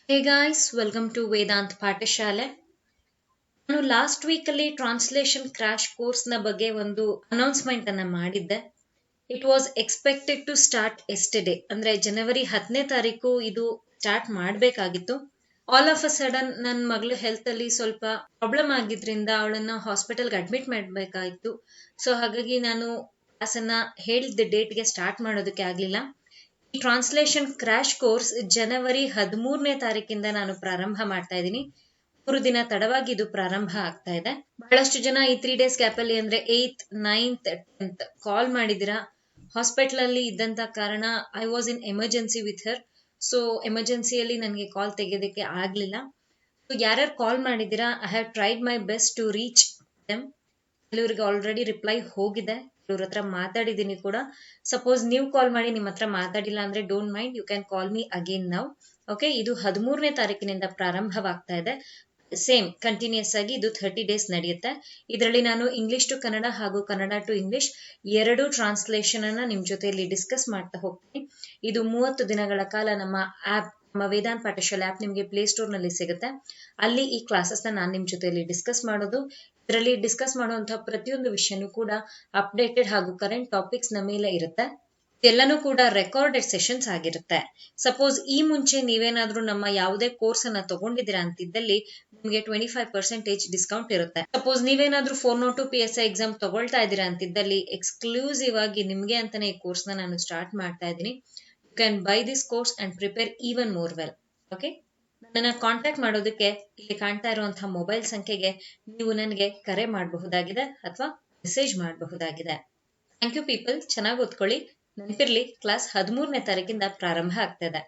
Hey guys, welcome to Vedant PAATASHALE. ನಾನು last week ಅಲ್ಲಿ translation crash course ನ ಬಗ್ಗೆ ಒಂದು ಅನೌನ್ಸ್ಮೆಂಟ್ ಅನ್ನ ಮಾಡಿದ್ದೆ. It was expected to start yesterday, ಅಂದ್ರೆ ಜನವರಿ 10ನೇ ತಾರೀಕು ಇದು ಸ್ಟಾರ್ಟ್ ಮಾಡಬೇಕಾಗಿತ್ತು. ಆಲ್ ಆಫ್ ಅ ಸಡನ್ ನನ್ನ ಮಗಳ ಹೆಲ್ತ್ ಅಲ್ಲಿ ಸ್ವಲ್ಪ ಪ್ರಾಬ್ಲಮ್ ಆಗಿದ್ರಿಂದ ಅವಳನ್ನ ಹಾಸ್ಪಿಟಲ್ಗೆ ಅಡ್ಮಿಟ್ ಮಾಡಬೇಕಾಗಿತ್ತು. ಸೊ ಹಾಗಾಗಿ ನಾನು ಕ್ಲಾಸ್ ಅನ್ನ ಹೇಳಿದ್ದ ಡೇಟ್ಗೆ ಸ್ಟಾರ್ಟ್ ಮಾಡೋದಕ್ಕೆ ಆಗ್ಲಿಲ್ಲ. ಈ ಟ್ರಾನ್ಸ್ಲೇಷನ್ ಕ್ರಾಶ್ ಕೋರ್ಸ್ ಜನವರಿ 13ನೇ ತಾರೀಕಿಂದ ನಾನು ಪ್ರಾರಂಭ ಮಾಡ್ತಾ ಇದ್ದೀನಿ. 3 ದಿನ ತಡವಾಗಿ ಇದು ಪ್ರಾರಂಭ ಆಗ್ತಾ ಇದೆ. ಬಹಳಷ್ಟು ಜನ ಈ 3 ಡೇಸ್ ಗ್ಯಾಪ್ ಅಲ್ಲಿ ಅಂದ್ರೆ 8th 9th 10th ಕಾಲ್ ಮಾಡಿದಿರಾ. ಹಾಸ್ಪಿಟಲ್ ಅಲ್ಲಿ ಇದ್ದಂತ ಕಾರಣ I was in emergency with her. So ಎಮರ್ಜೆನ್ಸಿಯಲ್ಲಿ ನನಗೆ ಕಾಲ್ ತೆಗೆಯೋದಕ್ಕೆ ಆಗ್ಲಿಲ್ಲ. ಸೊ ಯಾರ್ಯಾರು ಕಾಲ್ ಮಾಡಿದಿರಾ, I have tried my best to reach them. ಕೆಲವರಿಗೆ ಆಲ್ರೆಡಿ ರಿಪ್ಲೈ ಹೋಗಿದೆ, ಕೆಲವ್ರ ಹತ್ರ ಮಾತಾಡಿದೀನಿ ಕೂಡ. ಸಪೋಸ್ ನೀವು ಕಾಲ್ ಮಾಡಿ ನಿಮ್ಮ ಹತ್ರ ಮಾತಾಡಿಲ್ಲ ಅಂದ್ರೆ don't mind, you can call me again now. Okay, ಇದು 13ನೇ ತಾರೀಕಿನಿಂದ ಪ್ರಾರಂಭವಾಗ್ತಾ ಇದೆ. ಸೇಮ್ ಕಂಟಿನ್ಯೂಸ್ ಆಗಿ ಇದು 30 ಡೇಸ್ ನಡೆಯುತ್ತೆ. ಇದರಲ್ಲಿ ನಾನು ಇಂಗ್ಲಿಷ್ ಟು ಕನ್ನಡ ಹಾಗೂ ಕನ್ನಡ ಟು ಇಂಗ್ಲಿಷ್ 2 ಟ್ರಾನ್ಸ್ಲೇಷನ್ ಅನ್ನ ನಿಮ್ ಜೊತೆಯಲ್ಲಿ ಡಿಸ್ಕಸ್ ಮಾಡ್ತಾ ಹೋಗ್ತೀನಿ. ಇದು 30 ದಿನಗಳ ಕಾಲ ನಮ್ಮ ಆಪ್, ನಮ್ಮ ವೇದಾಂತ್ ಪಾಠಶಾಲೆ ಆಪ್ ನಿಮ್ಗೆ ಪ್ಲೇ ಸ್ಟೋರ್ ನಲ್ಲಿ ಸಿಗುತ್ತೆ. ಅಲ್ಲಿ ಈ ಕ್ಲಾಸಸ್ ನಾನು ನಿಮ್ ಜೊತೆಯಲ್ಲಿ ಡಿಸ್ಕಸ್ ಮಾಡೋದು. ಇದರಲ್ಲಿ ಡಿಸ್ಕಸ್ ಮಾಡುವಂತಹ ಪ್ರತಿಯೊಂದು ವಿಷಯನೂ ಕೂಡ ಅಪ್ಡೇಟೆಡ್ ಹಾಗೂ ಕರೆಂಟ್ ಟಾಪಿಕ್ಸ್ ನ ಮೇಲೆ ಇರುತ್ತೆ. ಎಲ್ಲನೂ ಕೂಡ ರೆಕಾರ್ಡೆಡ್ ಸೆಷನ್ಸ್ ಆಗಿರುತ್ತೆ. ಸಪೋಸ್ ಈ ಮುಂಚೆ ನೀವೇನಾದ್ರೂ ನಮ್ಮ ಯಾವುದೇ ಕೋರ್ಸ್ ಅನ್ನ ತಗೊಂಡಿದ್ದೀರಾ ಅಂತಿದ್ದಲ್ಲಿ ನಿಮ್ಗೆ 25% ಡಿಸ್ಕೌಂಟ್ ಇರುತ್ತೆ. ಸಪೋಸ್ ನೀವೇನಾದ್ರೂ 402 PSI ಎಕ್ಸಾಮ್ ತಗೊಳ್ತಾ ಇದ್ದೀರಾ ಅಂತಿದ್ದಲ್ಲಿ ಎಕ್ಸ್ಕ್ಲೂಸಿವ್ ಆಗಿ ನಿಮ್ಗೆ ಅಂತಾನೆ ಈ ಕೋರ್ಸ್ ನ ನಾನು ಸ್ಟಾರ್ಟ್ ಮಾಡ್ತಾ ಇದ್ದೀನಿ. You can buy this course and prepare even more well. Okay, ನನ್ನ ಕಾಂಟ್ಯಾಕ್ಟ್ ಮಾಡೋದಕ್ಕೆ ಇಲ್ಲಿ ಕಾಣ್ತಾ ಇರುವಂತಹ ಮೊಬೈಲ್ ಸಂಖ್ಯೆಗೆ ನೀವು ನನಗೆ ಕರೆ ಮಾಡಬಹುದಾಗಿದೆ ಅಥವಾ ಮೆಸೇಜ್ ಮಾಡಬಹುದಾಗಿದೆ. ಥ್ಯಾಂಕ್ ಯು ಪೀಪಲ್, ಚೆನ್ನಾಗಿ ಓದ್ಕೊಳ್ಳಿ. ನೆನಪಿರ್ಲಿ, ಕ್ಲಾಸ್ 13ನೇ ತಾರೀಕಿಂದ ಪ್ರಾರಂಭ ಆಗ್ತಾ ಇದೆ.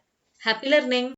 Happy learning.